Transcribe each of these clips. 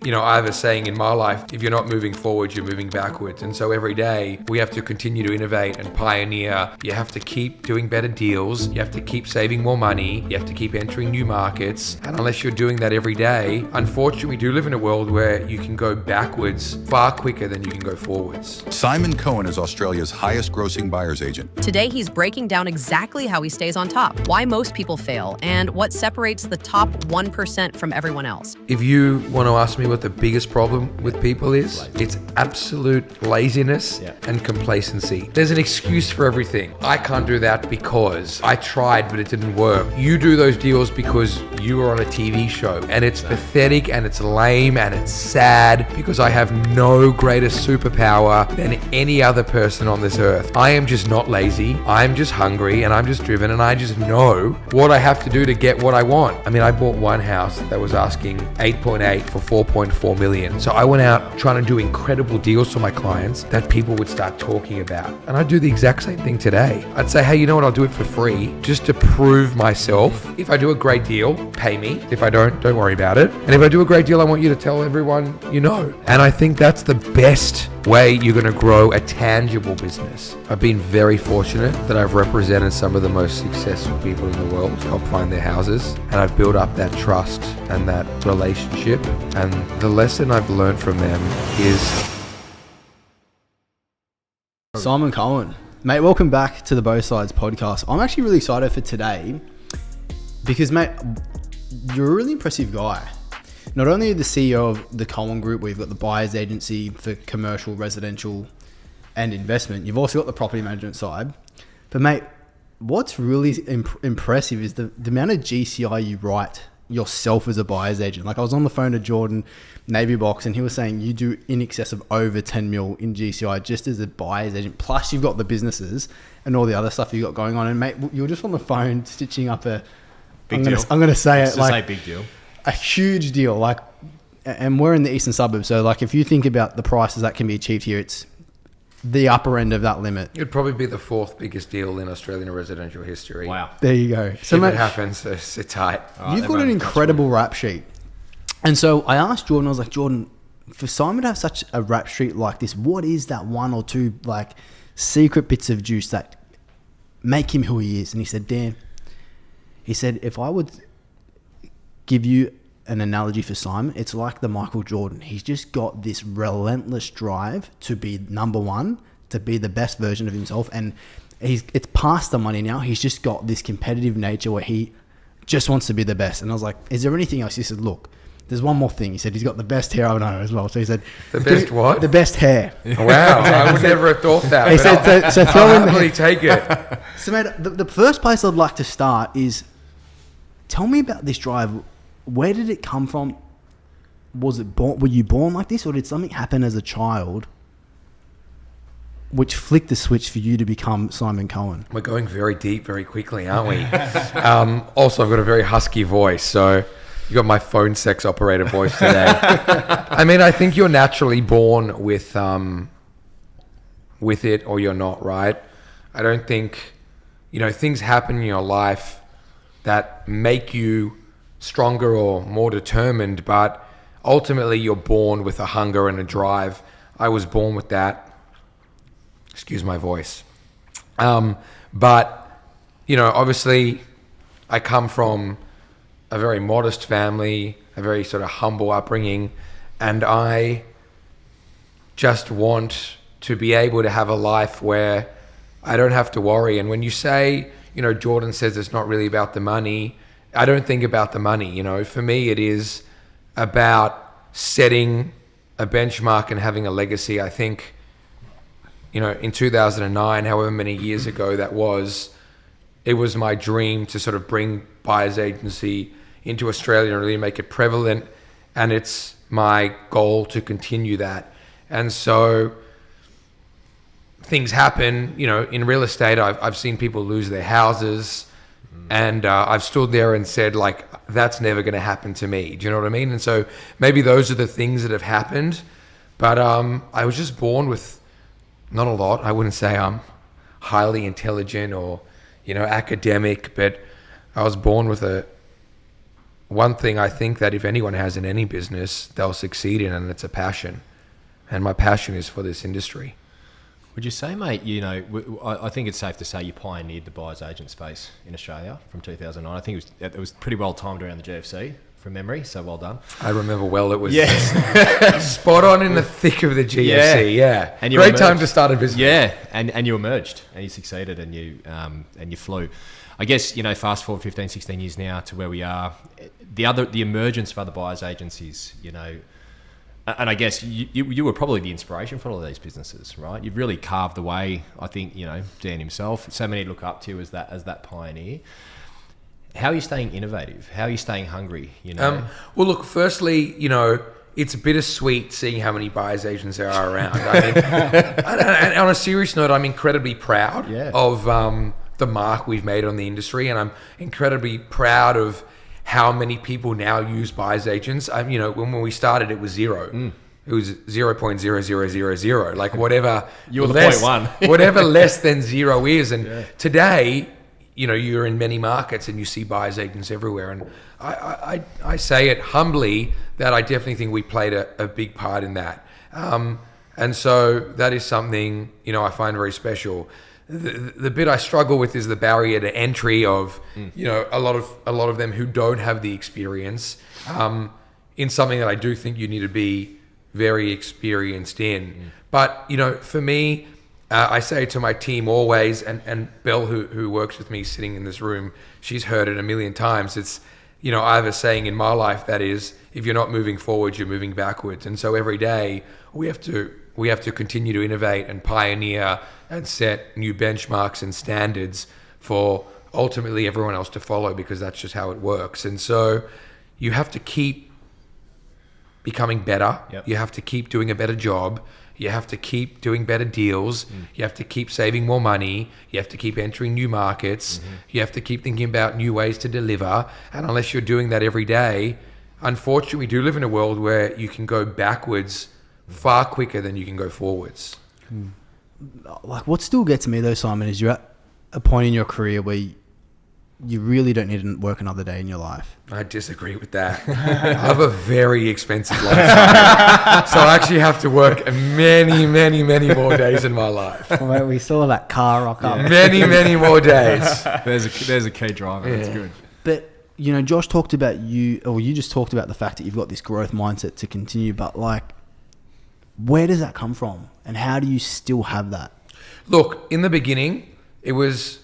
I have a saying in my life, if you're not moving forward, you're moving backwards. And so every day we have to continue to innovate and pioneer. You have to keep doing better deals. You have to keep saving more money. You have to keep entering new markets. And unless you're doing that every day, unfortunately, we do live in a world where you can go backwards far quicker than you can go forwards. Simon Cohen is Australia's highest grossing buyer's agent. Today, he's breaking down exactly how he stays on top, why most people fail, and what separates the top 1% from everyone else. If you want to ask me what the biggest problem with people is, it's absolute laziness and complacency. There's an excuse for everything. I can't do that because I tried, but it didn't work. You do those deals because you were on a TV show, and it's pathetic and it's lame and it's sad because I have no greater superpower than any other person on this earth. I am just not lazy. I'm just hungry and I'm just driven, and I just know what I have to do to get what I want. I mean, I bought one house that was asking 8.8 for 4.4 million. So I went out trying to do incredible deals for my clients that people would start talking about. And I'd do the exact same thing today. I'd say, hey, you know what? I'll do it for free just to prove myself. If I do a great deal, pay me. If I don't worry about it. And if I do a great deal, I want you to tell everyone you know. And I think that's the best way you're going to grow a tangible business. I've been very fortunate that I've represented some of the most successful people in the world to help find their houses, and I've built up that trust and that relationship. And the lesson I've learned from them is Simon Cohen. Mate, welcome back to the Both Sides podcast. I'm actually really excited for today because, mate, you're a really impressive guy. Not only are you the CEO of the Cohen Group, where you've got the buyer's agency for commercial, residential, and investment, you've also got the property management side. But, mate, what's really impressive is the amount of GCI you write yourself as a buyer's agent. Like, I was on the phone to Jordan, Navy Box, and he was saying you do in excess of over 10 mil in GCI just as a buyer's agent. Plus, you've got the businesses and all the other stuff you've got going on. And, mate, you were just on the phone stitching up a... I'm going to say it like... big deal. A huge deal, like, and we're in the eastern suburbs, so like if you think about the prices that can be achieved here, it's the upper end of that limit. it'd probably be the fourth biggest deal in Australian residential history. Wow. There you go. So if it happens, it's tight. You've got an incredible rap sheet. And so I asked Jordan, I was like, Jordan, for Simon to have such a rap sheet like this, what is that one or two like secret bits of juice that make him who he is? And he said, Dan, he said, if I would give you an analogy for Simon, it's like the Michael Jordan. He's just got this relentless drive to be number one, to be the best version of himself, and it's past the money now. He's just got this competitive nature where he just wants to be the best. And I was like, is there anything else? He said, look, there's one more thing. He said he's got the best hair I know as well. So he said, the best what? The best hair. Wow, I would never have thought that. He said, so throw I'll in happily take it. So, mate, the first place I'd like to start is, tell me about this drive. Where did it come from? Was it born? Were you born like this, or did something happen as a child which flicked the switch for you to become Simon Cohen? We're going very deep very quickly, aren't we? Also, I've got a very husky voice, so you got my phone sex operator voice today. I mean, I think you're naturally born with it, or you're not, right? I don't think, things happen in your life that make you stronger or more determined, but ultimately you're born with a hunger and a drive. I was born with that. Excuse my voice. But, obviously I come from a very modest family, a very sort of humble upbringing, and I just want to be able to have a life where I don't have to worry. And when you say, Jordan says it's not really about the money, I don't think about the money. For me, it is about setting a benchmark and having a legacy. I think, in 2009, however many years ago that was, it was my dream to sort of bring buyer's agency into Australia and really make it prevalent. And it's my goal to continue that. And so things happen, in real estate. I've seen people lose their houses. And I've stood there and said, like, that's never going to happen to me. Do you know what I mean? And so maybe those are the things that have happened. But I was just born with not a lot. I wouldn't say I'm highly intelligent or, academic, but I was born with a one thing I think that if anyone has in any business, they'll succeed in, and it's a passion. And my passion is for this industry. Would you say, mate, I think it's safe to say you pioneered the buyer's agent space in Australia from 2009. I think it was pretty well timed around the GFC from memory, so well done. I remember well, it was spot on in the thick of the GFC, yeah. And you Great emerged. time to start a business. Yeah, and you emerged, and you succeeded, and you flew. I guess, fast forward 15, 16 years now to where we are, the emergence of other buyer's agencies, and I guess you were probably the inspiration for all of these businesses, right? You've really carved the way, I think, Dan himself, so many look up to you as that pioneer. How are you staying innovative? How are you staying hungry? Well, look, firstly, it's bittersweet seeing how many buyer's agents there are around. I mean, and on a serious note, I'm incredibly proud of the mark we've made on the industry, and I'm incredibly proud of how many people now use buyer's agents. When we started, it was zero. It was 0.0000, like whatever. You were the less, 0.1. whatever less than zero is. And today, you're in many markets and you see buyer's agents everywhere. And I say it humbly that I definitely think we played a big part in that. And so that is something, I find very special. The bit I struggle with is the barrier to entry of, a lot of them who don't have the experience in something that I do think you need to be very experienced in. But, for me, I say to my team always, and Belle, who works with me sitting in this room, she's heard it a million times. It's, I have a saying in my life that is, if you're not moving forward, you're moving backwards. And so every day we have to continue to innovate and pioneer and set new benchmarks and standards for ultimately everyone else to follow, because that's just how it works. And so you have to keep becoming better. Yep. You have to keep doing a better job. You have to keep doing better deals. You have to keep saving more money. You have to keep entering new markets. You have to keep thinking about new ways to deliver. And unless you're doing that every day, unfortunately, we do live in a world where you can go backwards far quicker than you can go forwards. Like, what still gets me though, Simon, is you're at a point in your career where you really don't need to work another day in your life. I disagree with that. I have a very expensive lifestyle, so I actually have to work many, many, many more days in my life. Well, we saw that car rock up. Many, many more days. There's a key driver. Yeah. That's good. But, Josh talked about you just talked about the fact that you've got this growth mindset to continue, but where does that come from? And how do you still have that? Look, in the beginning, it was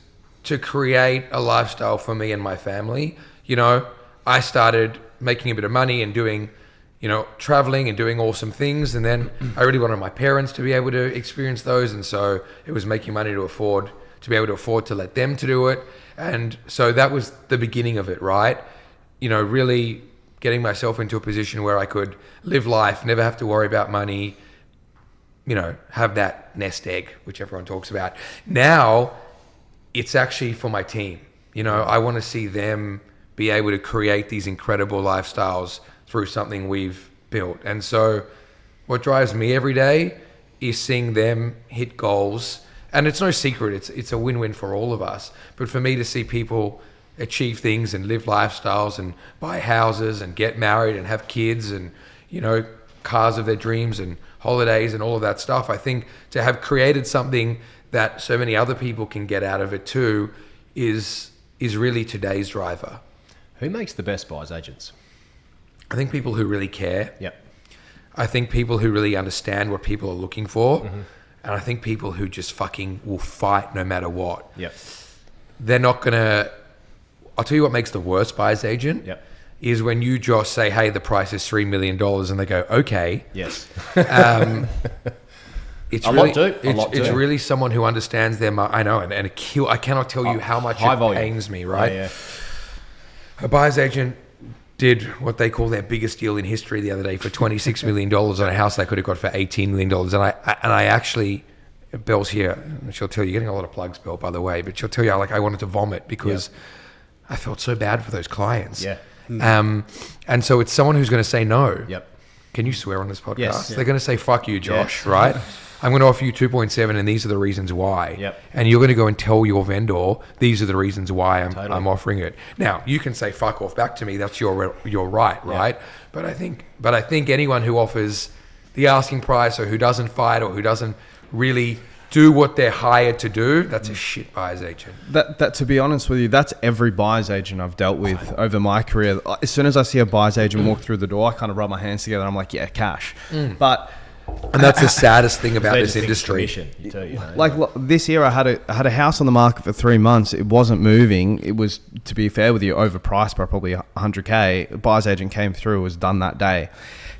to create a lifestyle for me and my family. I started making a bit of money and doing, traveling and doing awesome things. And then I really wanted my parents to be able to experience those. And so it was making money to be able to afford to let them to do it. And so that was the beginning of it, right? Really getting myself into a position where I could live life, never have to worry about money, have that nest egg, which everyone talks about. Now, it's actually for my team. I want to see them be able to create these incredible lifestyles through something we've built. And so what drives me every day is seeing them hit goals. And it's no secret, it's a win-win for all of us. But for me to see people achieve things and live lifestyles and buy houses and get married and have kids and, cars of their dreams and holidays and all of that stuff, I think to have created something that so many other people can get out of it too is really today's driver. Who makes the best buyer's agents? I think people who really care. Yep. I think people who really understand what people are looking for. And I think people who just fucking will fight no matter what. Yep. They're not gonna... I'll tell you what makes the worst buyer's agent. Yep. Is when you just say, hey, the price is $3 million, and they go, okay. Yes. It's A really, lot do. It's really someone who understands their... I know, and I cannot tell you how much it pains me, right? Yeah. A buyer's agent did what they call their biggest deal in history the other day for $26 million on a house they could have got for $18 million. And I actually... Belle's here. She'll tell you, you're getting a lot of plugs, Belle, by the way, but she'll tell you, I wanted to vomit because I felt so bad for those clients. Yeah. And so it's someone who's going to say no. Yep. Can you swear on this podcast? Yes. They're going to say, fuck you, Josh, right? I'm going to offer you 2.7 and these are the reasons why. Yep. And you're going to go and tell your vendor, these are the reasons why Totally. I'm offering it. Now, you can say, fuck off back to me. That's your right, right? But I think anyone who offers the asking price or who doesn't fight or who doesn't really do what they're hired to do, that's a shit buyer's agent. That to be honest with you, that's every buyer's agent I've dealt with over my career. As soon as I see a buyer's agent walk through the door, I kind of rub my hands together and I'm like, yeah, cash. But And that's the saddest thing about this industry. This year, I had a house on the market for 3 months. It wasn't moving. It was, to be fair with you, overpriced by probably 100K. A buyer's agent came through, was done that day.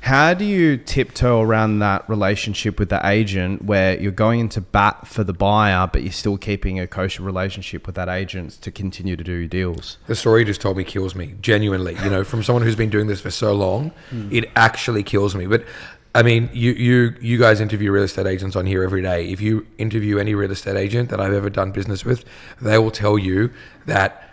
How do you tiptoe around that relationship with the agent where you're going into bat for the buyer, but you're still keeping a kosher relationship with that agent to continue to do deals? The story you just told me kills me, genuinely. From someone who's been doing this for so long, it actually kills me. But I mean, you guys interview real estate agents on here every day. If you interview any real estate agent that I've ever done business with, they will tell you that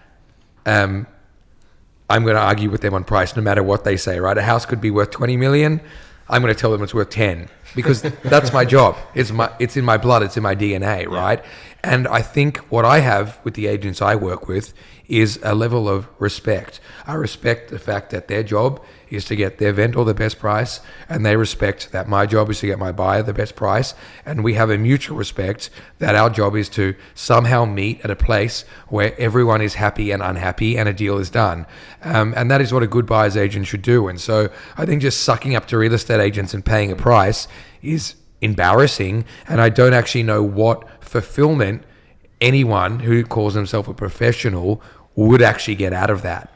I'm going to argue with them on price no matter what they say, right? A house could be worth 20 million. I'm going to tell them it's worth 10 because that's my job. It's in my blood. It's in my DNA, right? And I think what I have with the agents I work with is a level of respect. I respect the fact that their job is to get their vendor the best price, and they respect that my job is to get my buyer the best price. And we have a mutual respect that our job is to somehow meet at a place where everyone is happy and unhappy and a deal is done. And that is what a good buyer's agent should do. And so I think just sucking up to real estate agents and paying a price is embarrassing. And I don't actually know what fulfillment anyone who calls himself a professional would actually get out of that.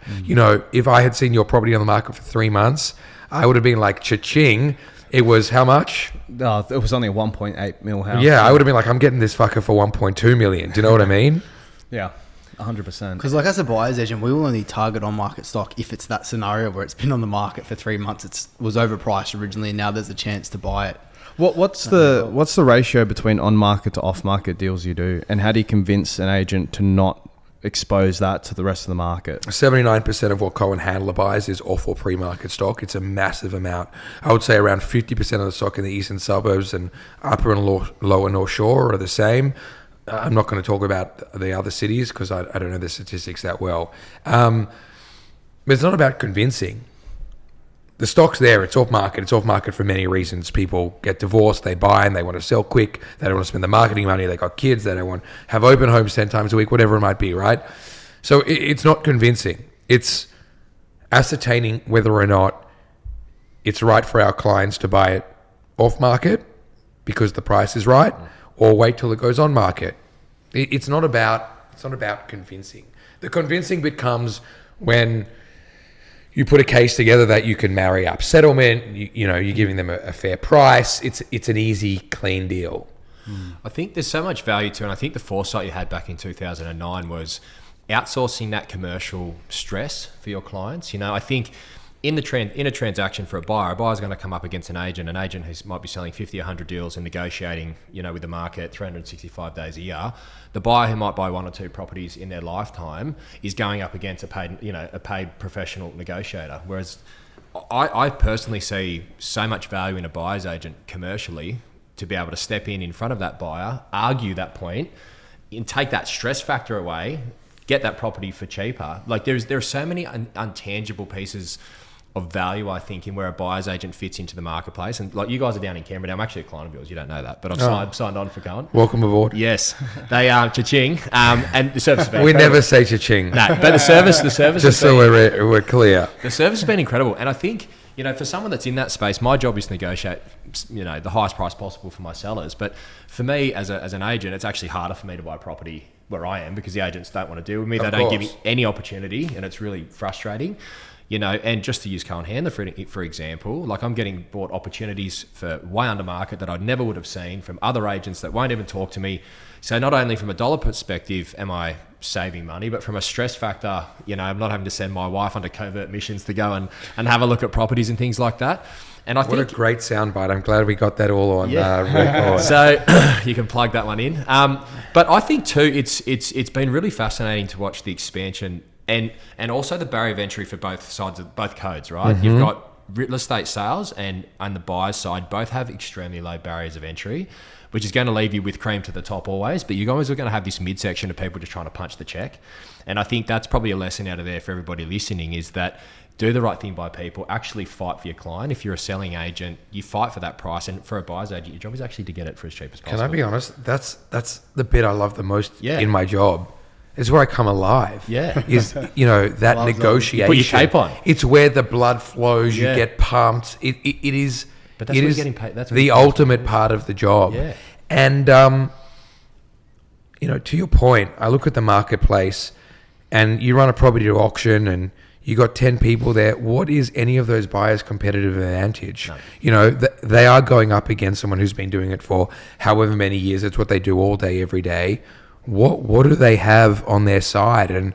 If I had seen your property on the market for 3 months, I would have been like, cha-ching. It was how much? It was only a 1.8 mil house. Yeah, I would have been like, I'm getting this fucker for 1.2 million. Do you know what I mean? Yeah, 100%. Because like as a buyer's agent, we will only target on market stock if it's that scenario where it's been on the market for 3 months. It was overpriced originally, and now there's a chance to buy it. What's the ratio between on market to off market deals you do, and how do you convince an agent to not expose that to the rest of the market? 79% of what Cohen handler buys is off or pre-market stock. It's a massive amount. I would say around 50% of the stock in the eastern suburbs and upper and lower North Shore are the same. I'm not going to talk about the other cities because I don't know the statistics that well. But it's not about convincing. The stock's there. It's off market. It's off market for many reasons. People get divorced, they buy and they want to sell quick. They don't want to spend the marketing money. They got kids. They don't want to have open homes 10 times a week, whatever it might be, right? So it's not convincing. It's ascertaining whether or not it's right for our clients to buy it off market because the price is right, or wait till it goes on market. It's not about convincing. The convincing bit comes when you put a case together that you can marry up. Settlement, you're giving them a fair price. It's an easy, clean deal. I think there's so much value to it, and I think the foresight you had back in 2009 was outsourcing that commercial stress for your clients. I think in a transaction for a buyer's going to come up against an agent who might be selling 50, 100 deals and negotiating, with the market 365 days a year. The buyer who might buy 1 or 2 properties in their lifetime is going up against a paid professional negotiator. Whereas I personally see so much value in a buyer's agent commercially to be able to step in front of that buyer, argue that point, and take that stress factor away, get that property for cheaper. Like there are so many intangible pieces of value, I think, in where a buyer's agent fits into the marketplace. And like you guys are down in Canberra now, I'm actually a client of yours, you don't know that, but I've signed on for Cohen. Welcome aboard. Yes, they are cha-ching, and the service has been we incredible. never say cha-ching. No, but the service just so we're clear. The service has been incredible, and I think for someone that's in that space, my job is to negotiate the highest price possible for my sellers. But for me as an agent, it's actually harder for me to buy property where I am because the agents don't want to deal with me. They don't give me any opportunity, and it's really frustrating. And just to use Cohen Handler for example, like I'm getting bought opportunities for way under market that I never would have seen from other agents that won't even talk to me. So not only from a dollar perspective am I saving money, but from a stress factor, I'm not having to send my wife on covert missions to go and have a look at properties and things like that. And I think what a great soundbite. I'm glad we got that all on record. So you can plug that one in. But I think too, it's been really fascinating to watch the expansion and also the barrier of entry for both sides of both codes, right? Mm-hmm. You've got real estate sales and the buyer's side both have extremely low barriers of entry, which is going to leave you with cream to the top always, but you're always going to have this midsection of people just trying to punch the check. And I think that's probably a lesson out of there for everybody listening, is that do the right thing by people, actually fight for your client. If you're a selling agent, you fight for that price, and for a buyer's agent, your job is actually to get it for as cheap as possible. Can I be honest? That's the bit I love the most in my job. It's where I come alive. Yeah. Is, that negotiation. You put your cape on. It's where the blood flows, you get pumped. It is, but that's it where is you're getting paid. That's the ultimate part of the job. Yeah. And, to your point, I look at the marketplace and you run a property to auction and you got 10 people there. What is any of those buyers' competitive advantage? No. They are going up against someone who's been doing it for however many years. It's what they do all day, every day. What do they have on their side? And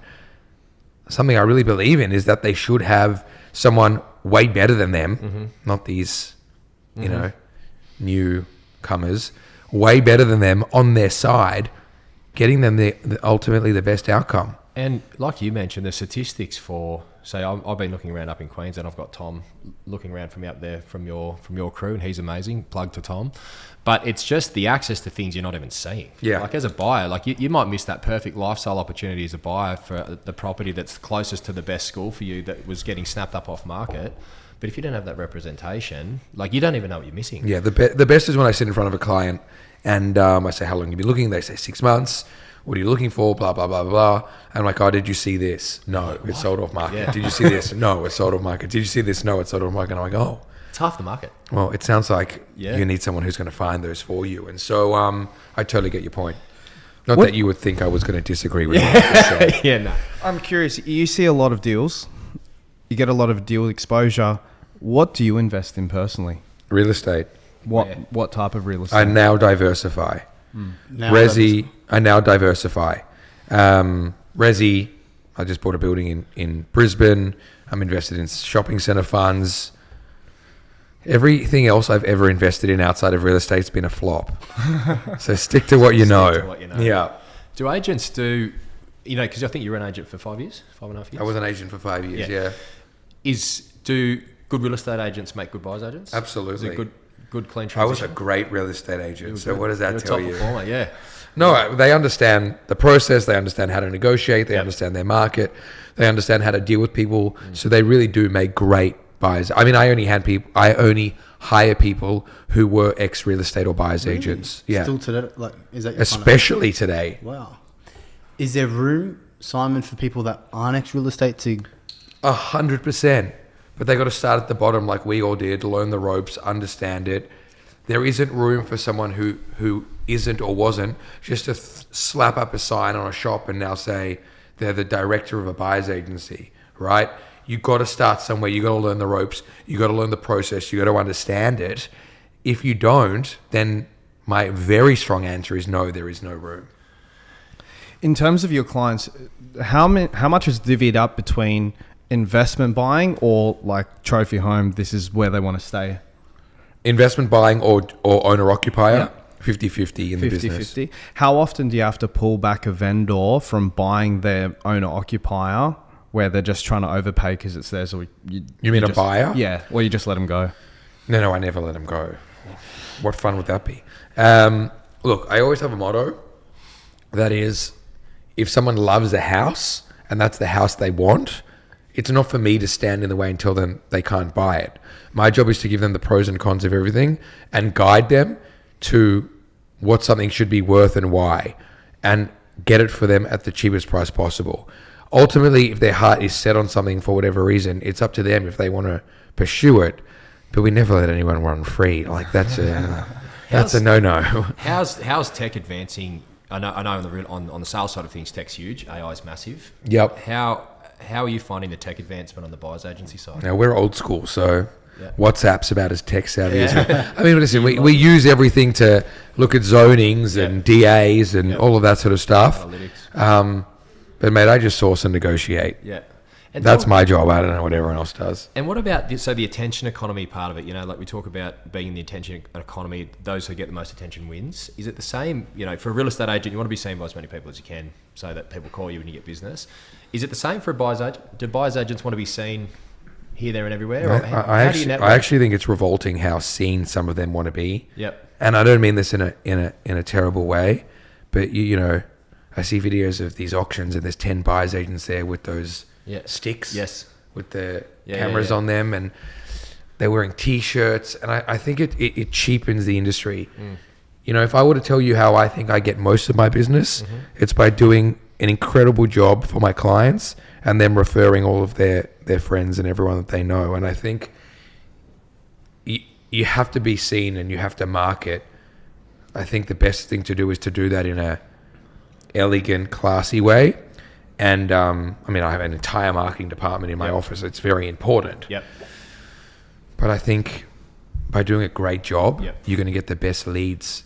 something I really believe in is that they should have someone way better than them, not these, newcomers, way better than them on their side, getting them ultimately the best outcome. And like you mentioned, the statistics for, say, I've been looking around up in Queensland. I've got Tom looking around from out there from your crew, and he's amazing. Plug to Tom. But it's just the access to things you're not even seeing. Yeah. Like as a buyer, like you might miss that perfect lifestyle opportunity as a buyer for the property that's closest to the best school for you that was getting snapped up off market. But if you don't have that representation, like you don't even know what you're missing. Yeah, the best is when I sit in front of a client and I say, how long have you been looking? They say 6 months. What are you looking for? Blah, blah, blah, blah. And I'm like, oh, did you see this? No, it's sold off market. Yeah. Did you see this? No, it's sold off market. Did you see this? No, it's sold off market. And I'm like, oh. It's half the market. Well, it sounds like you need someone who's going to find those for you. And so I totally get your point. Not that you would think I was going to disagree with you. Yeah, no. I'm curious. You see a lot of deals. You get a lot of deal exposure. What do you invest in personally? Real estate. What type of real estate? I now diversify. Resi, I now diversify. Resi, I just bought a building in Brisbane. I'm invested in shopping centre funds. Everything else I've ever invested in outside of real estate's been a flop. So stick to what you know. Yeah. Do agents do, because I think you were an agent for 5 years, 5.5 years? I was an agent for 5 years, yeah. Do good real estate agents make good buyers agents? Absolutely. Is it good clean transition? I was a great real estate agent. So what does that tell you? Performer, yeah. No, they understand the process. They understand how to negotiate. They understand their market. They understand how to deal with people. So they really do make great buyers. I mean, I only hire people who were ex-real estate or buyers agents. Yeah. Still today, is that your especially today? Wow. Is there room, Simon, for people that aren't ex-real estate to? 100%. But they got to start at the bottom, like we all did, learn the ropes, understand it. There isn't room for someone who isn't or wasn't just to slap up a sign on a shop and now say they're the director of a buyer's agency, right? You got to start somewhere. You got to learn the ropes. You got to learn the process. You got to understand it. If you don't, then my very strong answer is no. There is no room. In terms of your clients, how much is divvied up between investment buying or like trophy home? This is where they want to stay. Investment buying or owner occupier. 50-50 in the business. 50-50. How often do you have to pull back a vendor from buying their owner occupier where they're just trying to overpay because it's theirs? Or you mean a buyer? Yeah. Or you just let them go? No, I never let them go. What fun would that be? Look, I always have a motto. That is, if someone loves a house and that's the house they want, it's not for me to stand in the way and tell them they can't buy it. My job is to give them the pros and cons of everything and guide them to what something should be worth and why, and get it for them at the cheapest price possible. Ultimately, if their heart is set on something for whatever reason, it's up to them if they want to pursue it. But we never let anyone run free. Like that's a no-no. How's tech advancing? I know on the sales side of things, tech's huge. AI is massive. Yep. How are you finding the tech advancement on the buyer's agency side? Now, we're old school, so WhatsApp's about as tech savvy as I mean, listen, we use everything to look at zonings and DAs and all of that sort of stuff. But, mate, I just source and negotiate. Yeah. And that's my job. I don't know what everyone else does. And what about the attention economy part of it? Like we talk about being in the attention economy, those who get the most attention wins. Is it the same, for a real estate agent, you want to be seen by as many people as you can so that people call you when you get business. Is it the same for a buyer's agent? Do buyer's agents want to be seen here, there, and everywhere? Or I actually think it's revolting how seen some of them want to be. Yep. And I don't mean this in a terrible way, but you know, I see videos of these auctions and there's 10 buyers agents there with those sticks. Yes. With the cameras on them, and they're wearing T-shirts, and I think it cheapens the industry. You know, if I were to tell you how I think I get most of my business, it's by doing an incredible job for my clients and then referring all of their friends and everyone that they know. And I think you have to be seen and you have to market. I think the best thing to do is to do that in a elegant, classy way. And I mean, I have an entire marketing department in my office. It's very important. Yep. But I think by doing a great job, you're going to get the best leads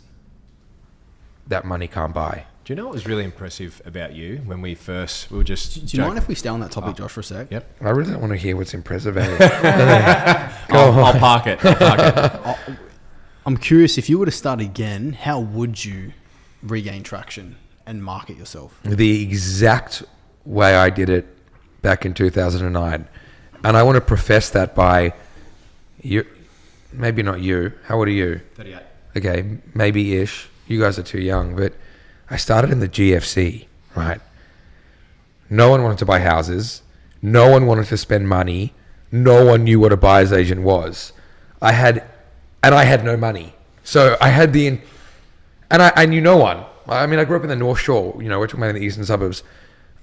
that money can't buy. Do you know what was really impressive about you when we were just... Do you mind if we stay on that topic, Josh, for a sec? Yep. I really don't want to hear what's impressive about it. I'll park it. I'm curious, if you were to start again, how would you regain traction and market yourself? The exact way I did it back in 2009. And I want to profess that by you, maybe not you. How old are you? 38. Okay, maybe ish. You guys are too young, but I started in the GFC, right? No one wanted to buy houses. No one wanted to spend money. No one knew what a buyer's agent was. I had no money. So I had I knew no one. I mean, I grew up in the North Shore, you know, we're talking about in the eastern suburbs.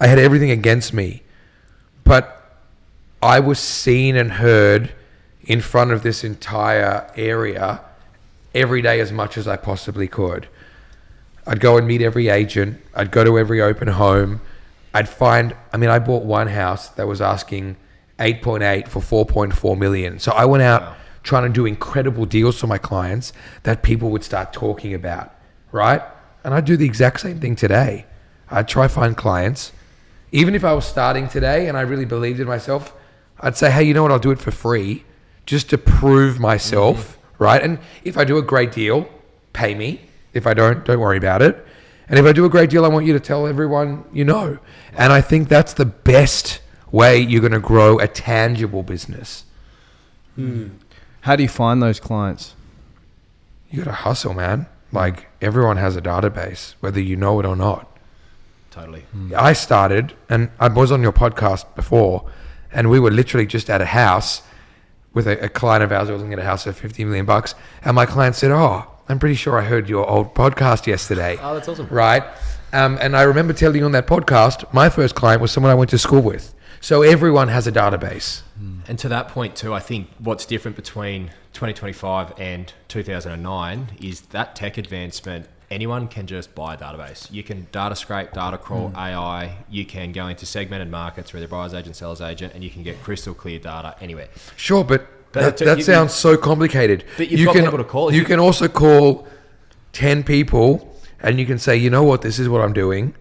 I had everything against me, but I was seen and heard in front of this entire area every day as much as I possibly could. I'd go and meet every agent. I'd go to every open home. I bought one house that was asking 8.8 for 4.4 million. So I went out trying to do incredible deals for my clients that people would start talking about, right? And I do the exact same thing today. I try to find clients. Even if I was starting today and I really believed in myself, I'd say, hey, you know what? I'll do it for free just to prove myself, right? And if I do a great deal, pay me. If I don't worry about it. And if I do a great deal, I want you to tell everyone you know. And I think that's the best way you're going to grow a tangible business. How do you find those clients? You got to hustle, man. Like, everyone has a database, whether you know it or not. Totally. I started, and I was on your podcast before, and we were literally just at a house with a client of ours who was looking at a house for $50 million. And my client said, oh, I'm pretty sure I heard your old podcast yesterday. Oh, that's awesome. Right? And I remember telling you on that podcast, my first client was someone I went to school with. So everyone has a database. And to that point too, I think what's different between 2025 and 2009 is that tech advancement. Anyone can just buy a database. You can data scrape, data crawl, AI. You can go into segmented markets where they're buyer's agent, seller's agent, and you can get crystal clear data anywhere. Sure, but that sounds so complicated. But you've got people to call. You can also call 10 people and you can say, you know what, this is what I'm doing.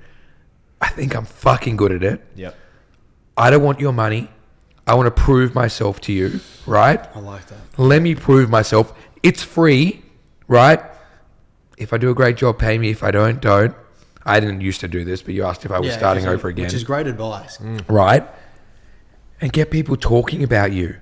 I think I'm fucking good at it. Yep. I don't want your money. I want to prove myself to you, right? I like that. Let me prove myself. It's free, right? If I do a great job, pay me. If I don't. I didn't used to do this, but you asked if I was starting over again. Which is great advice. Right? And get people talking about you.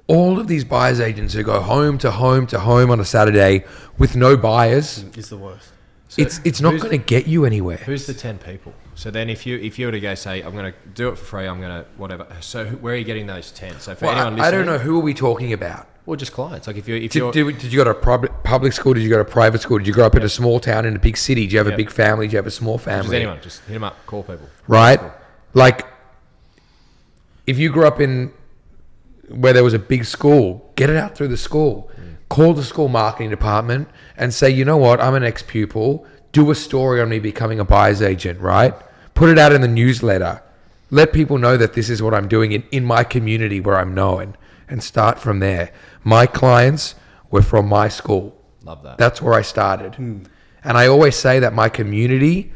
All of these buyer's agents who go home to home to home on a Saturday with no buyers, It's the worst. So it's not going to get you anywhere. Who's the 10 people? So then if you were to go say, I'm going to do it for free, I'm going to whatever. So where are you getting those 10? So for anyone listening, I don't know, who are we talking about? Well, just clients. Like if Did you go to public school? Did you go to private school? Did you grow up in a small town in a big city? Do you have a big family? Do you have a small family? Just anyone, just hit them up, call people. Right? Like, if you grew up in where there was a big school, get it out through the school. Call the school marketing department and say, you know what, I'm an ex-pupil. Do a story on me becoming a buyer's agent, right? Put it out in the newsletter. Let people know that this is what I'm doing in my community where I'm known, and start from there. My clients were from my school. Love that. That's where I started. And I always say that my community,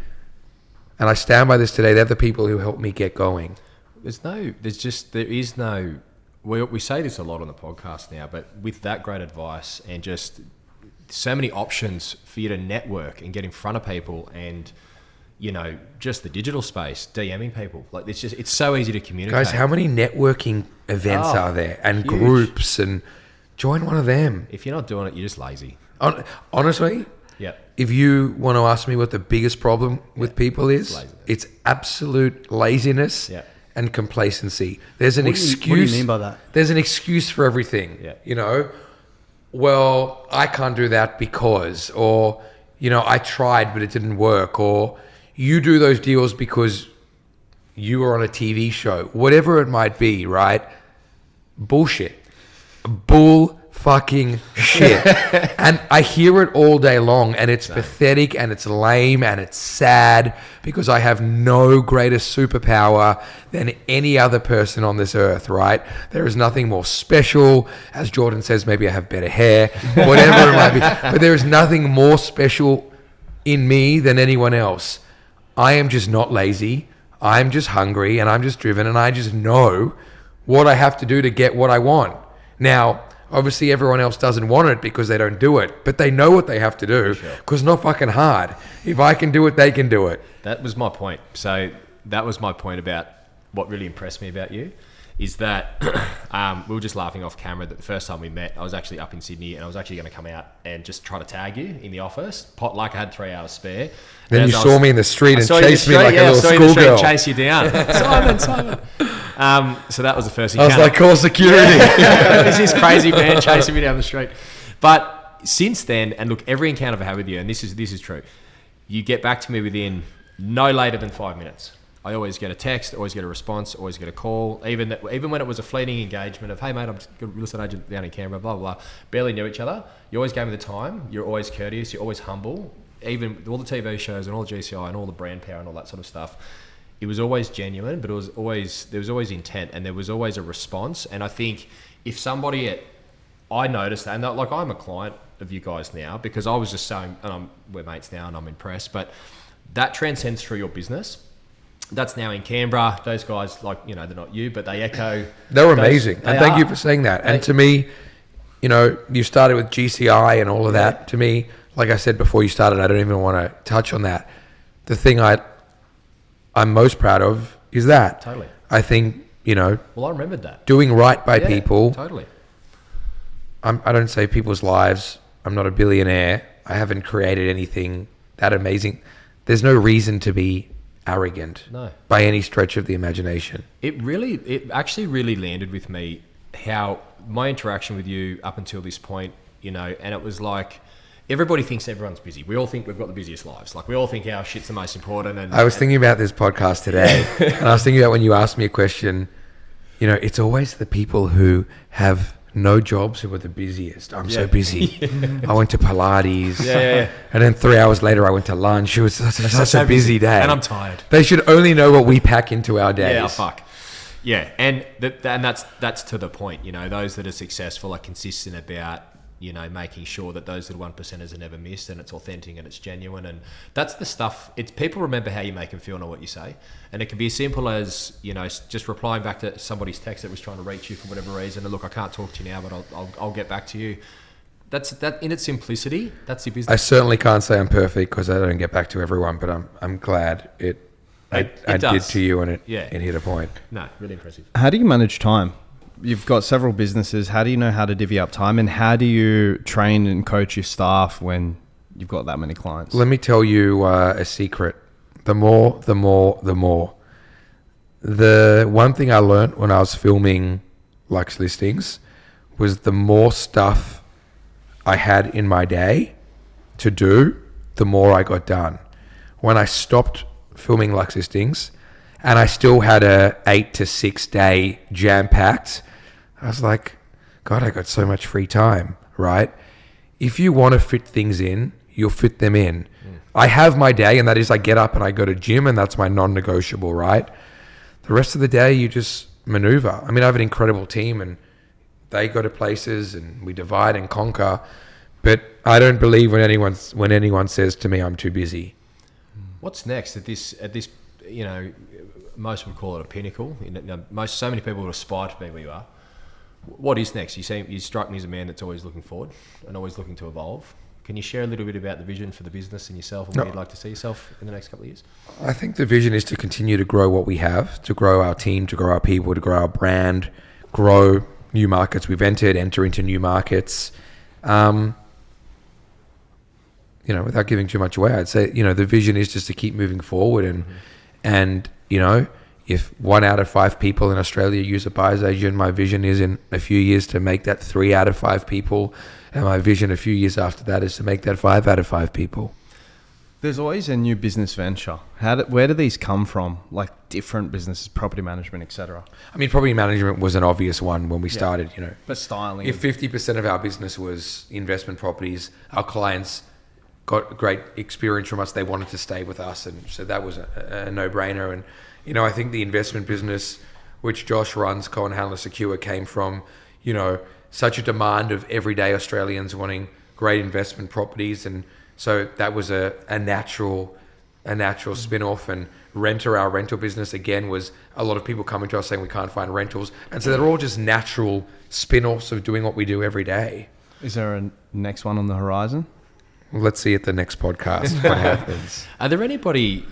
and I stand by this today, they're the people who helped me get going. There is no, we say this a lot on the podcast now, but with that great advice and just so many options for you to network and get in front of people and, just the digital space, DMing people. Like it's so easy to communicate. Guys, how many networking events are there and huge. groups, and join one of them. If you're not doing it, you're just lazy. Honestly, Yeah. if you want to ask me what the biggest problem with people is, Laziness. it's absolute laziness Yeah. and complacency. There's an excuse. What do you mean by that? There's an excuse for everything. Yeah. Well, I can't do that because, or, I tried, but it didn't work, or you do those deals because you were on a TV show, whatever it might be, right? Bullshit. Bull fucking shit. And I hear it all day long, and it's pathetic, and it's lame, and it's sad, because I have no greater superpower than any other person on this earth, right? There is nothing more special. As Jordan says, maybe I have better hair, whatever it might be, but there is nothing more special in me than anyone else. I am just not lazy. I'm just hungry, and I'm just driven, and I just know what I have to do to get what I want. Now, obviously everyone else doesn't want it because they don't do it, but they know what they have to do because it's not fucking hard. If I can do it, they can do it. That was my point. So that was my point about what really impressed me about you is that we were just laughing off camera that the first time we met, I was actually up in Sydney and I was actually going to come out and just try to tag you in the office. Like I had 3 hours spare. Then you saw me in the street and chased me like a little schoolgirl. Chase you down. Simon. So that was the first I was like, call security. There's this crazy man chasing me down the street. But since then, and look, every encounter I've had with you, and this is true, you get back to me within no later than 5 minutes. I always get a text, always get a response, always get a call. Even when it was a fleeting engagement of, hey mate, I'm just a real estate agent down in Canberra, blah, blah, blah. Barely knew each other. You always gave me the time. You're always courteous. You're always humble. Even with all the TV shows and all the GCI and all the brand power and all that sort of stuff, it was always genuine, but there was always intent and there was always a response. And I think if somebody I noticed that, and like I'm a client of you guys now because I was just saying, and we're mates now and I'm impressed, but that transcends through your business. That's now in Canberra. Those guys, they're not you, but they echo. They're amazing. And thank you for saying that. And to me, you started with GCI and all of that. To me, like I said before you started, I don't even want to touch on that. The thing I'm most proud of is that. Totally. I think, Well, I remembered that. Doing right by people. Totally. I don't save people's lives. I'm not a billionaire. I haven't created anything that amazing. There's no reason to be arrogant by any stretch of the imagination. It actually really landed with me how my interaction with you up until this point, and it was like everybody thinks everyone's busy. We all think we've got the busiest lives. Like we all think our shit's the most important. And I was thinking about this podcast today and I was thinking about when you asked me a question, it's always the people who have no jobs who are the busiest. I'm so busy. I went to Pilates. And then 3 hours later I went to lunch. It was such a busy day. And I'm tired. They should only know what we pack into our days. Yeah, fuck. Yeah, and that's to the point. Those that are successful are consistent about making sure that those little 1%ers are never missed, and it's authentic and it's genuine, and that's the stuff. It's people remember how you make them feel, not what you say, and it can be as simple as just replying back to somebody's text that was trying to reach you for whatever reason. And look, I can't talk to you now, but I'll get back to you. That's that in its simplicity. That's the business. I certainly can't say I'm perfect because I don't get back to everyone, but I'm glad I did to you, and it hit a point. No, really impressive. How do you manage time? You've got several businesses. How do you know how to divvy up time, and how do you train and coach your staff when you've got that many clients? Let me tell you a secret. The more. The one thing I learned when I was filming Lux Listings was the more stuff I had in my day to do, the more I got done. When I stopped filming Lux Listings and I still had a 8 to 6 day jam-packed, I was like, God, I got so much free time, right? If you want to fit things in, you'll fit them in. I have my day, and that is I get up and I go to gym, and that's my non-negotiable, right? The rest of the day, you just maneuver. I mean, I have an incredible team, and they go to places, and we divide and conquer. But I don't believe when anyone says to me, I'm too busy. What's next at this? Most would call it a pinnacle. So many people would aspire to be where you are. What is next? You strike me as a man that's always looking forward and always looking to evolve. Can you share a little bit about the vision for the business and yourself and where you'd like to see yourself in the next couple of years? I think the vision is to continue to grow what we have, to grow our team, to grow our people, to grow our brand, grow new markets we've entered, enter into new markets. Without giving too much away, I'd say, the vision is just to keep moving forward and if 1 out of 5 people in Australia use a buyer's agent, my vision is in a few years to make that 3 out of 5 people. And my vision a few years after that is to make that 5 out of 5 people. There's always a new business venture. Where do these come from? Like different businesses, property management, etc. I mean, property management was an obvious one when we started, But styling. If 50% of our business was investment properties, our clients got great experience from us. They wanted to stay with us. And so that was a no-brainer. And, I think the investment business, which Josh runs, Cohen Handler Secure, came from, such a demand of everyday Australians wanting great investment properties. And so that was a natural spin-off. And our rental business, again, was a lot of people coming to us saying we can't find rentals. And so they're all just natural spin-offs of doing what we do every day. Is there a next one on the horizon? Let's see at the next podcast what happens. Are there anybody,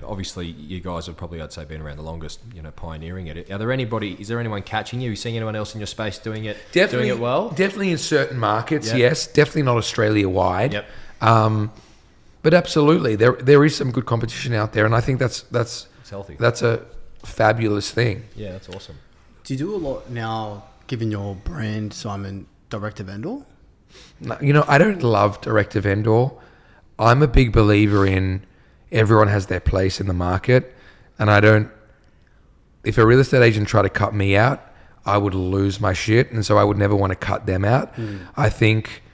obviously you guys have probably, I'd say, been around the longest, pioneering it. Is there anyone catching you? Are you seeing anyone else in your space doing it well? Definitely in certain markets, yes. Definitely not Australia-wide. Yep. But absolutely, there is some good competition out there, and I think that's it's healthy. That's a fabulous thing. Yeah, that's awesome. Do you do a lot now, given your brand, Simon, direct to vendor? No, I don't love direct to vendor. I'm a big believer in everyone has their place in the market, and if a real estate agent tried to cut me out, I would lose my shit, and so I would never want to cut them out. I think,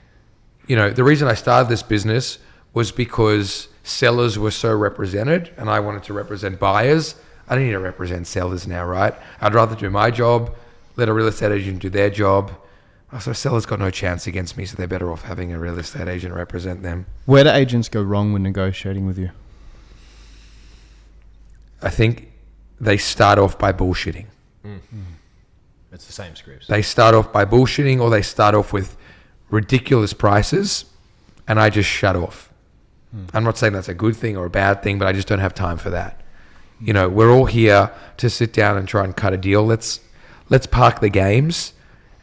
the reason I started this business was because sellers were so represented, and I wanted to represent buyers. I don't need to represent sellers now, right? I'd rather do my job, let a real estate agent do their job. So sellers got no chance against me, so they're better off having a real estate agent represent them. Where do agents go wrong when negotiating with you? I think they start off by bullshitting. It's the same scripts. They start off by bullshitting, or they start off with ridiculous prices, and I just shut off. I'm not saying that's a good thing or a bad thing, but I just don't have time for that. We're all here to sit down and try and cut a deal. Let's park the games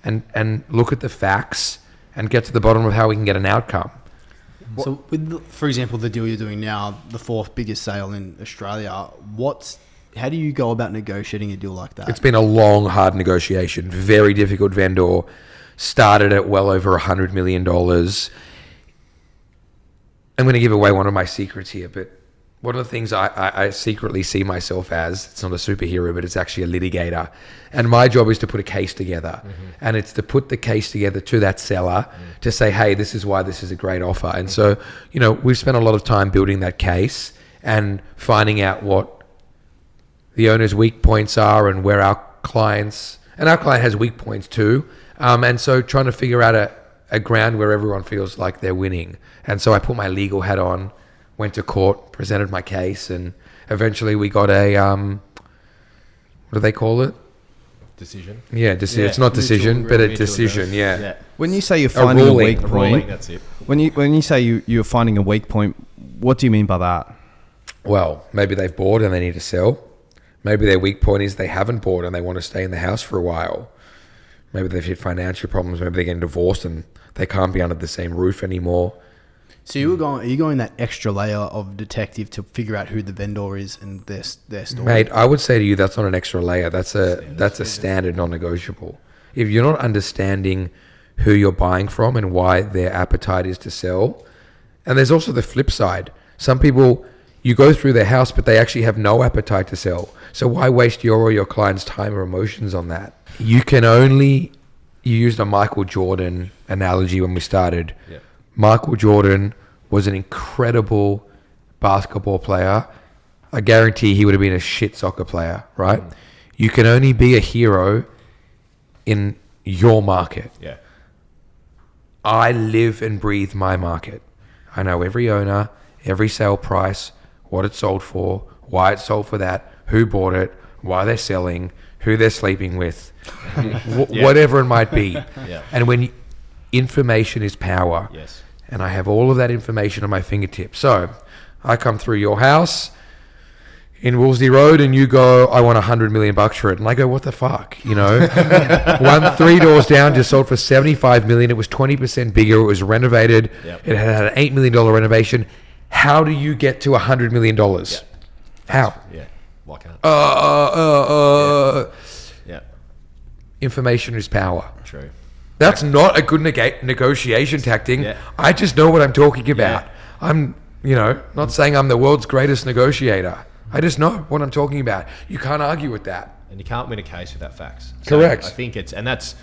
and look at the facts and get to the bottom of how we can get an outcome. So, for example, the deal you're doing now, the 4th biggest sale in Australia, how do you go about negotiating a deal like that? It's been a long, hard negotiation. Very difficult vendor. Started at well over $100 million. I'm going to give away one of my secrets here, but one of the things I secretly see myself as, it's not a superhero, but it's actually a litigator. And my job is to put a case together. And it's to put the case together to that seller to say, hey, this is why this is a great offer. And so, we've spent a lot of time building that case and finding out what the owner's weak points are and where our client has weak points too. And so trying to figure out a ground where everyone feels like they're winning. And so I put my legal hat on, went to court, presented my case, and eventually we got a, what do they call it? Decision. Yeah, decision. It's not decision, but a decision. Yeah. When you say you're finding a weak point, ruling, that's it. When you say you're finding a weak point, what do you mean by that? Well, maybe they've bought and they need to sell. Maybe their weak point is they haven't bought and they want to stay in the house for a while. Maybe they've hit financial problems. Maybe they're getting divorced and they can't be under the same roof anymore. So are you going that extra layer of detective to figure out who the vendor is and their story? Mate, I would say to you that's not an extra layer. That's a standard non-negotiable. If you're not understanding who you're buying from and why their appetite is to sell, and there's also the flip side. Some people, you go through their house, but they actually have no appetite to sell. So why waste your or your client's time or emotions on that? You used a Michael Jordan analogy when we started. Yeah. Michael Jordan was an incredible basketball player. I guarantee he would have been a shit soccer player, right? You can only be a hero in your market. Yeah. I live and breathe my market. I know every owner, every sale price, what it sold for, why it sold for that, who bought it, why they're selling, who they're sleeping with, whatever it might be. Yeah. And when information is power. Yes. And I have all of that information on my fingertips. So I come through your house in Woolsey Road and you go, I want $100 million for it. And I go, what the fuck? You know, 3 doors down just sold for $75 million. It was 20% bigger. It was renovated. Yep. It had an $8 million renovation. How do you get to $100 million? Yep. How? Yeah. Why can't? Yeah. Information is power. True. That's not a good negotiation tactic. Yeah. I just know what I'm talking about. Yeah. I'm, not saying I'm the world's greatest negotiator. I just know what I'm talking about. You can't argue with that. And you can't win a case without facts. Correct. I think that's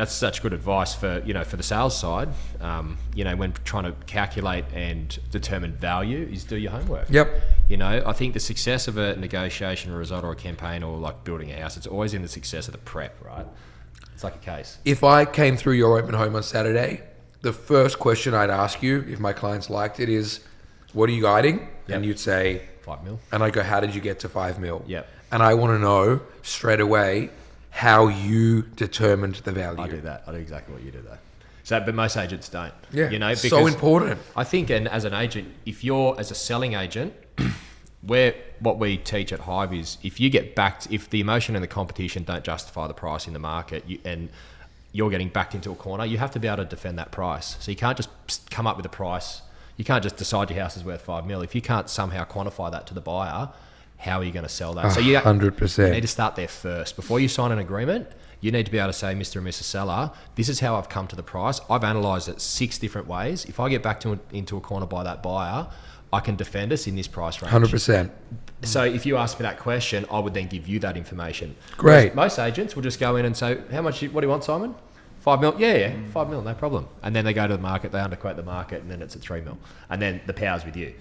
such good advice for for the sales side. When trying to calculate and determine value, is do your homework. Yep. I think the success of a negotiation, or a result, or a campaign, or like building a house, it's always in the success of the prep, right? It's like a case. If I came through your open home on Saturday, the first question I'd ask you, if my clients liked it, is, what are you guiding? Yep. And you'd say, 5 mil. And I go, how did you get to 5 mil? Yep. And I want to know straight away how you determined the value. I do that. I do exactly what you do there. But most agents don't. Yeah. Because so important. I think, and as an agent, if you're as a selling agent, what we teach at Hive is if you get backed, if the emotion and the competition don't justify the price in the market, and you're getting backed into a corner, you have to be able to defend that price. So you can't just come up with a price. You can't just decide your house is worth 5 mil. If you can't somehow quantify that to the buyer, how are you going to sell that? So 100%. You need to start there first. Before you sign an agreement, you need to be able to say, Mr. and Mrs. Seller, this is how I've come to the price. I've analysed it 6 different ways. If I get backed into a corner by that buyer, I can defend us in this price range. 100%. So if you ask me that question, I would then give you that information. Great. Most agents will just go in and say, what do you want, Simon? 5 mil? Yeah, 5 mil, no problem. And then they go to the market, they underquote the market, and then it's at 3 mil. And then the power's with you.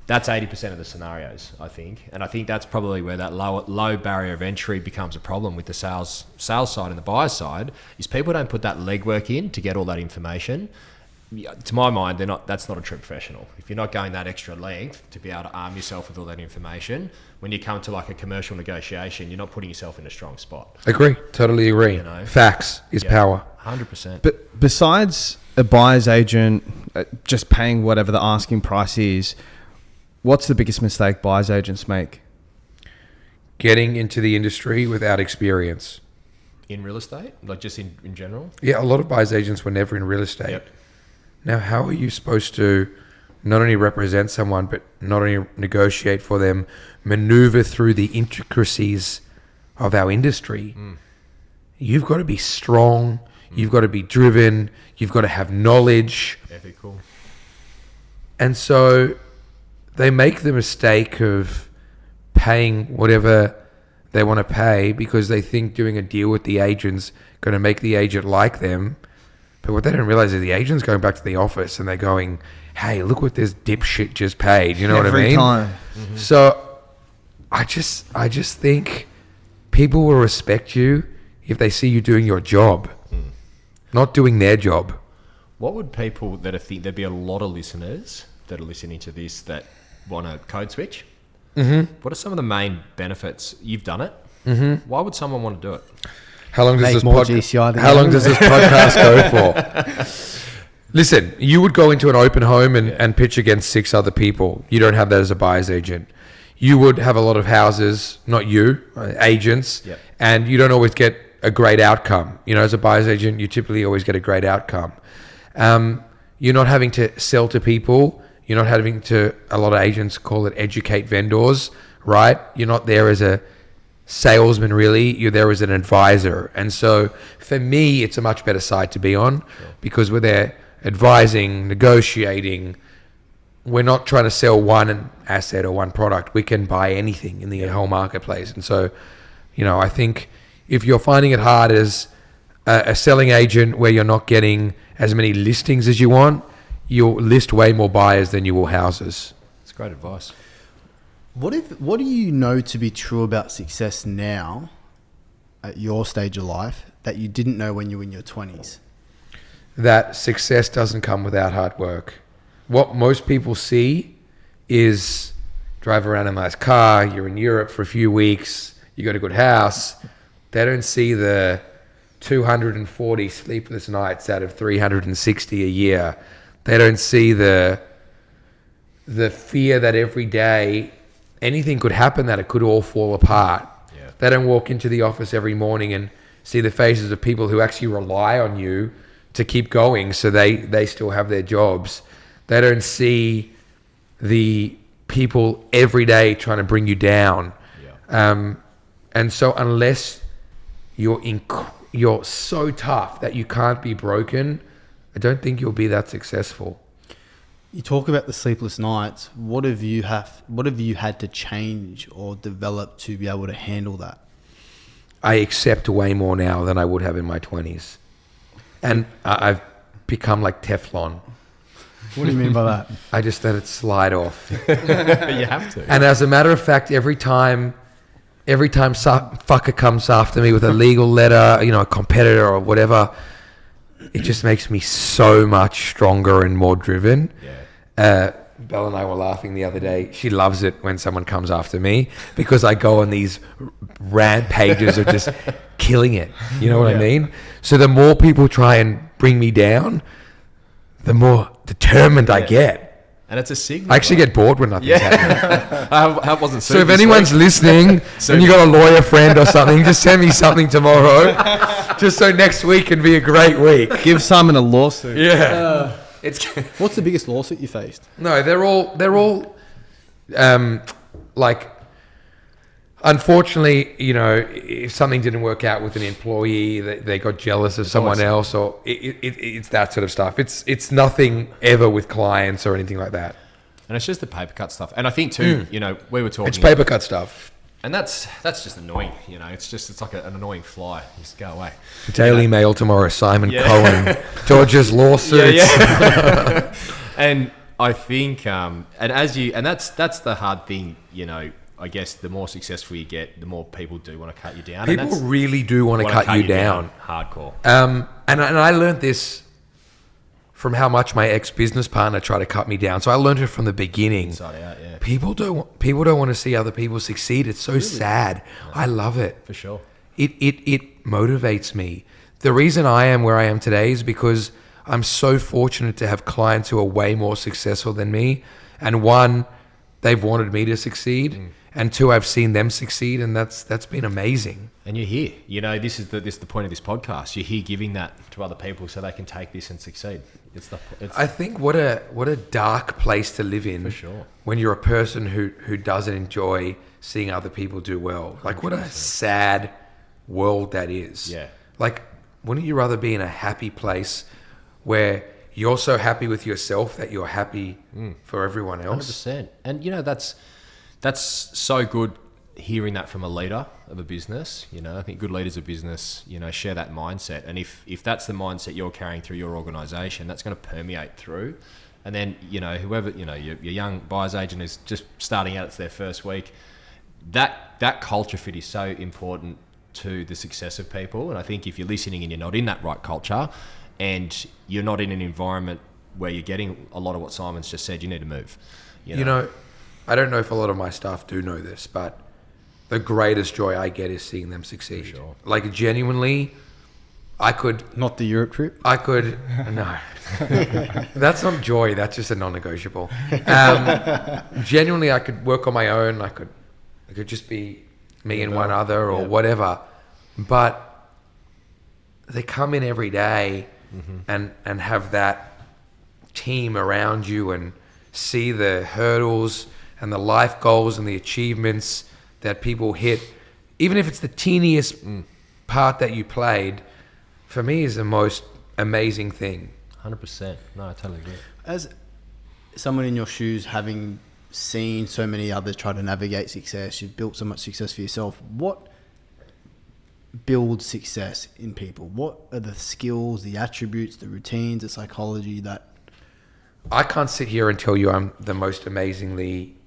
That's 80% of the scenarios, I think. And I think that's probably where that low barrier of entry becomes a problem with the sales side and the buyer side, is people don't put that legwork in to get all that information. To my mind, that's not a true professional. If you're not going that extra length to be able to arm yourself with all that information, when you come to like a commercial negotiation, you're not putting yourself in a strong spot. Agree. Totally agree. Facts is power. 100%. But besides a buyer's agent just paying whatever the asking price is, what's the biggest mistake buyer's agents make? Getting into the industry without experience. In real estate? Like just in general? Yeah, a lot of buyer's agents were never in real estate. Yep. Now, how are you supposed to not only represent someone, but not only negotiate for them, maneuver through the intricacies of our industry? You've got to be strong. You've got to be driven. You've got to have knowledge. Ethical. And so they make the mistake of paying whatever they want to pay because they think doing a deal with the agent's going to make the agent like them. But what they don't realize is the agent's going back to the office and they're going, hey, look what this dipshit just paid. You know what I mean? Every time. Mm-hmm. So I just think people will respect you if they see you doing your job, not doing their job. What would people that think there'd be a lot of listeners that are listening to this that want to code switch? Mm-hmm. What are some of the main benefits? You've done it. Mm-hmm. Why would someone want to do it? How long does Make this more GCI than How long you. does this podcast go for? Listen, you would go into an open home and pitch against 6 other people. You don't have that as a buyer's agent. You would have a lot of houses, not you, agents, and you don't always get a great outcome. You know, as a buyer's agent, you typically always get a great outcome. You're not having to sell to people. You're not having to, a lot of agents call it educate vendors, right? You're not there as a salesman, really. You're there as an advisor. And so for me, it's a much better side to be on because we're there advising, negotiating. We're not trying to sell one asset or one product. We can buy anything in the whole marketplace. And so, you know, I think if you're finding it hard as a selling agent where you're not getting as many listings as you want, you'll list way more buyers than you will houses. It's great advice. What do you know to be true about success now at your stage of life that you didn't know when you were in your 20s? That success doesn't come without hard work. What most people see is drive around in a nice car, you're in Europe for a few weeks, you got a good house. They don't see the 240 sleepless nights out of 360 a year. They don't see the fear that every day anything could happen, that it could all fall apart. Yeah. They don't walk into the office every morning and see the faces of people who actually rely on you to keep going, so they still have their jobs. They don't see the people every day trying to bring you down. Yeah. And so unless you're so tough that you can't be broken, I don't think you'll be that successful. You talk about the sleepless nights. What have you had to change or develop to be able to handle that? I accept way more now than I would have in my 20s. And I've become like Teflon. What do you mean by that? I just let it slide off. You have to. And as a matter of fact, every time fucker comes after me with a legal letter, a competitor or whatever, it just makes me so much stronger and more driven. Yeah. Belle and I were laughing the other day. She loves it when someone comes after me because I go on these rampages of just killing it. You know what I mean? So the more people try and bring me down, the more determined I get. And it's a signal. I actually get bored when nothing's happening. I wasn't So if anyone's listening and you got a lawyer friend or something, just send me something tomorrow, just so next week can be a great week. Give Simon a lawsuit. Yeah. What's the biggest lawsuit you faced? No, they're all like, unfortunately, if something didn't work out with an employee, they got jealous of someone else, or it's that sort of stuff. It's nothing ever with clients or anything like that. And it's just the paper cut stuff. And I think too, we were talking. It's paper cut stuff. And that's just annoying. It's like an annoying fly. Just go away. Daily Mail tomorrow. Simon Cohen dodges lawsuits. Yeah. And I think, and that's the hard thing. I guess the more successful you get, the more people do want to cut you down. People really do want to cut you down. Hardcore. And I learned this from how much my ex-business partner tried to cut me down. So I learned it from the beginning. Inside out, yeah. People don't want to see other people succeed. It's so sad. No. I love it. For sure. It motivates me. The reason I am where I am today is because I'm so fortunate to have clients who are way more successful than me. And one, they've wanted me to succeed. And two, I've seen them succeed, and that's been amazing. And you're here. This is the point of this podcast. You're here giving that to other people so they can take this and succeed. I think what a dark place to live in. For sure. When you're a person who doesn't enjoy seeing other people do well. Like, 100%. What a sad world that is. Yeah. Like, wouldn't you rather be in a happy place where you're so happy with yourself that you're happy for everyone else? 100%. And that's so good hearing that from a leader of a business. I think good leaders of business, share that mindset. And if that's the mindset you're carrying through your organization, that's going to permeate through. And then, whoever, your young buyer's agent is just starting out, it's their first week. That culture fit is so important to the success of people. And I think if you're listening and you're not in that right culture and you're not in an environment where you're getting a lot of what Simon's just said, you need to move. I don't know if a lot of my staff do know this, but the greatest joy I get is seeing them succeed. For sure. Like, genuinely, I could... Not the Europe trip? I could... No. That's not joy. That's just a non-negotiable. Genuinely, I could work on my own. I could just be me and one other or whatever. But they come in every day and have that team around you and see the hurdles and the life goals and the achievements that people hit, even if it's the teeniest part that you played, for me is the most amazing thing. 100%. No, I totally agree. As someone in your shoes, having seen so many others try to navigate success, you've built so much success for yourself. What builds success in people? What are the skills, the attributes, the routines, the psychology that... I can't sit here and tell you I'm the most amazingly,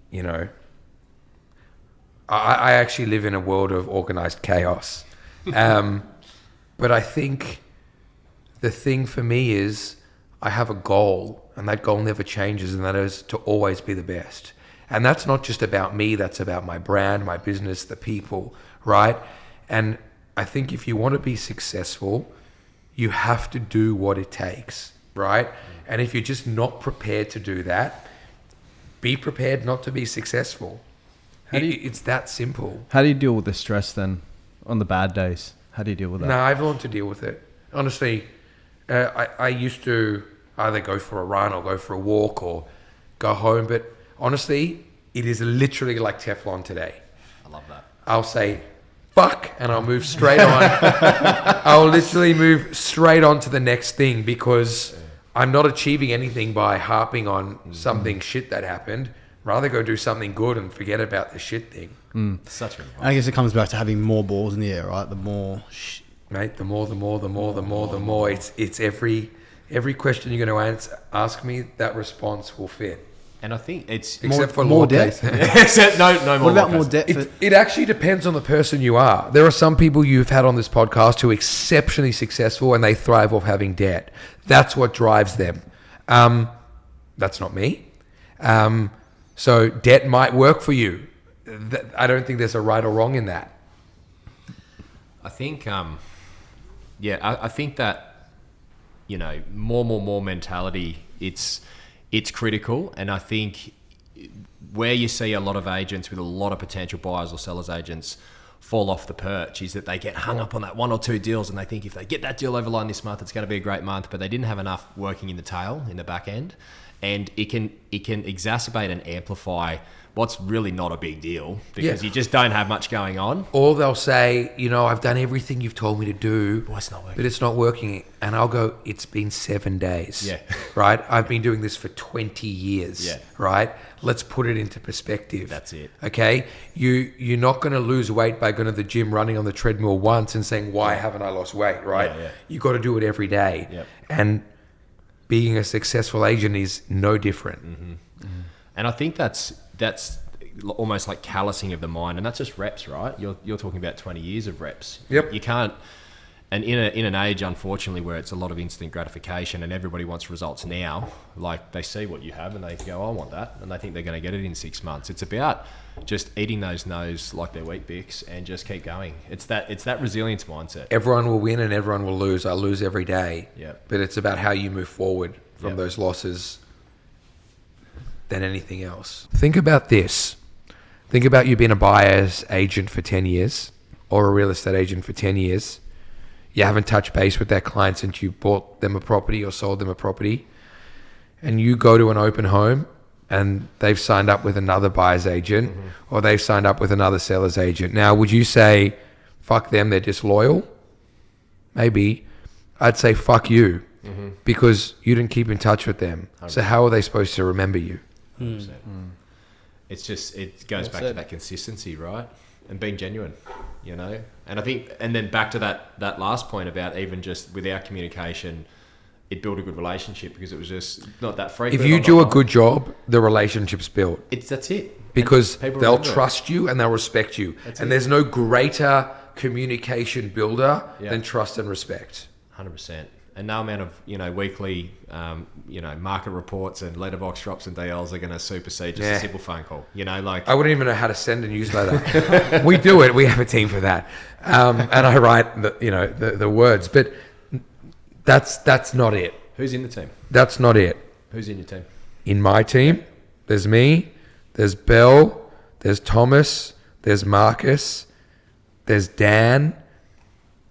I actually live in a world of organized chaos. But I think the thing for me is I have a goal, and that goal never changes, and that is to always be the best. And that's not just about me, that's about my brand, my business, the people, right? And I think if you want to be successful, you have to do what it takes, right? And if you're just not prepared to do that, be prepared not to be successful. It's that simple. How do you deal with the stress then on the bad days? How do you deal with that? No, I've learned to deal with it. Honestly, I used to either go for a run or go for a walk or go home. But honestly, it is literally like Teflon today. I love that. I'll say, fuck, and I'll move straight on. I'll literally move straight on to the next thing because I'm not achieving anything by harping on something shit that happened. Rather go do something good and forget about the shit thing. Such a good I guess it comes back to having more balls in the air, right? The more... Mate, the more. It's every question you're going to ask me, that response will fit. And I think it's... Except for more law debt? case. no more. What about law more case. debt? It actually depends on the person you are. There are some people you've had on this podcast who are exceptionally successful and they thrive off having debt. That's what drives them. That's not me. So debt might work for you. I don't think there's a right or wrong in that. I think, I think that, more mentality, it's critical. And I think where you see a lot of agents with a lot of potential buyers or sellers agents fall off the perch is that they get hung up on that one or two deals and they think if they get that deal over the line this month, it's going to be a great month, but they didn't have enough working in the tail, in the back end. And it can exacerbate and amplify what's really not a big deal because you just don't have much going on. Or they'll say, I've done everything you've told me to do, but it's not working. And I'll go, it's been 7 days, right? I've been doing this for 20 years, right? Let's put it into perspective. That's it. Okay? You're not going to lose weight by going to the gym, running on the treadmill once and saying, why haven't I lost weight, right? You got to do it every day. Yep. And being a successful agent is no different. Mm-hmm. Mm-hmm. And I think that's almost like callousing of the mind, and that's just reps, right? You're talking about 20 years of reps. Yep. You can't, and in an age, unfortunately, where it's a lot of instant gratification and everybody wants results now, like they see what you have and they go, I want that, and they think they're going to get it in 6 months. It's about just eating those no's like they're wheat bix and just keep going. It's that resilience mindset. Everyone will win and everyone will lose. I lose every day. Yep. But it's about how you move forward from those losses than anything else. Think about this. Think about you being a buyer's agent for 10 years or a real estate agent for 10 years. You haven't touched base with that client since you bought them a property or sold them a property. And you go to an open home and they've signed up with another buyer's agent or they've signed up with another seller's agent. Now, would you say, fuck them, they're disloyal? Maybe. I'd say, fuck you, because you didn't keep in touch with them. 100%. So how are they supposed to remember you? 100%. It's just, it goes back to that consistency, right? And being genuine, And I think, and then back to that last point about even just with our communication, it built a good relationship because it was just not that frequent. If you do a good job, the relationship's built. That's it. Because they'll trust you and they'll respect you. And there's no greater communication builder than trust and respect. 100%. And no amount of, weekly, market reports and letterbox drops and DLs are going to supersede just a simple phone call. I wouldn't even know how to send a newsletter. We do it. We have a team for that. And I write the words, but that's not it. Who's in the team? That's not it. Who's in your team? In my team, there's me, there's Bell, there's Thomas, there's Marcus, there's Dan.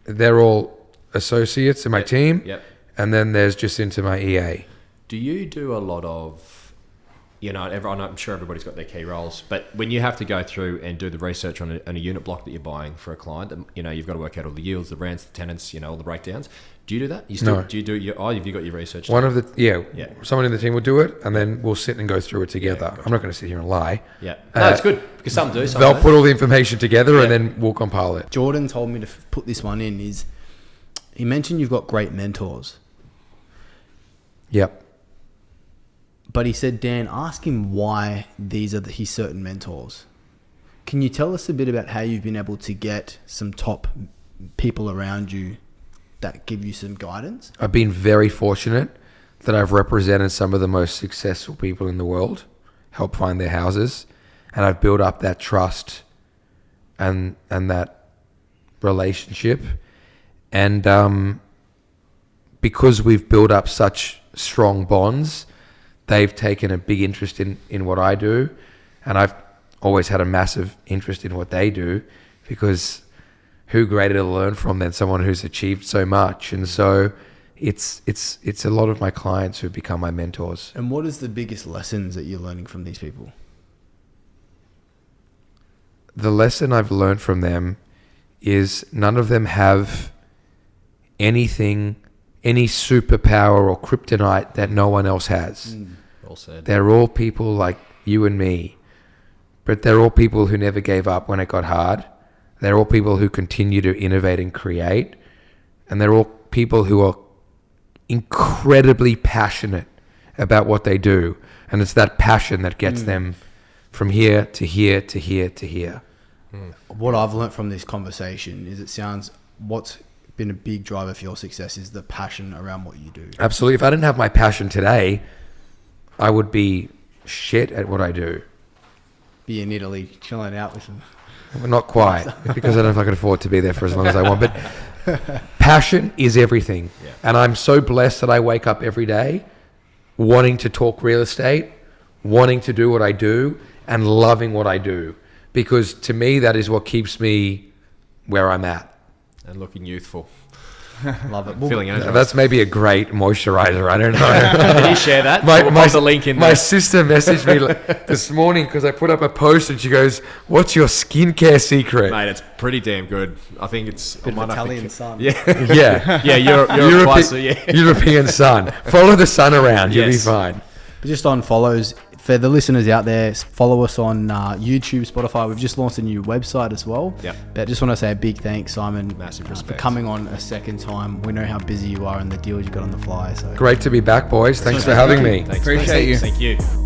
They're all associates in my team. Yep. And then there's Jacinta, my EA. Do you do a lot of, everyone, I'm sure everybody's got their key roles, but when you have to go through and do the research on a unit block that you're buying for a client, you've got to work out all the yields, the rents, the tenants, all the breakdowns. Do you do that? No. Do you do have you got your research? Someone in the team will do it, and then we'll sit and go through it together. Gotcha. I'm not going to sit here and lie. Yeah, no, it's good because some do. Some they'll don't. put all the information together, and then we'll compile it. Jordan told me to put this one in. He mentioned you've got great mentors. Yep. But he said, Dan, ask him why these are his certain mentors. Can you tell us a bit about how you've been able to get some top people around you that give you some guidance? I've been very fortunate that I've represented some of the most successful people in the world, helped find their houses, and I've built up that trust and that relationship. And because we've built up such strong bonds, they've taken a big interest in what I do. And I've always had a massive interest in what they do, because who greater to learn from than someone who's achieved so much? And so it's a lot of my clients who've become my mentors. And what is the biggest lessons that you're learning from these people? The lesson I've learned from them is none of them have anything, any superpower or kryptonite that no one else has. Well said. They're all people like you and me, but they're all people who never gave up when it got hard. They're all people who continue to innovate and create. And they're all people who are incredibly passionate about what they do. And it's that passion that gets them from here to here to here to here. What I've learnt from this conversation is what's been a big driver for your success is the passion around what you do. Absolutely. If I didn't have my passion today, I would be shit at what I do. Be in Italy chilling out with them. Well, not quite, because I don't know if I can afford to be there for as long as I want. But passion is everything. Yeah. And I'm so blessed that I wake up every day wanting to talk real estate, wanting to do what I do, and loving what I do. Because to me, that is what keeps me where I'm at. And looking youthful. Love it. Feeling energized. That's maybe a great moisturizer. I don't know. Can you share that? My the link in my there. sister messaged me this morning because I put up a post and she goes, "What's your skincare secret?" Mate, it's pretty damn good. I think it's Bit of Italian sun. Yeah, Yeah, yeah. You're twice, yeah. European sun. Follow the sun around. You'll be Yes. fine. But just on follows, for the listeners out there, follow us on YouTube, Spotify. We've just launched a new website as well. Yep. But I just want to say a big thanks, Simon, Massive for respect. coming on a second time. We know how busy you are and the deals you got on the fly. So Great to be back, boys. Thanks for having me. Thanks, Appreciate mate. you. Thank you.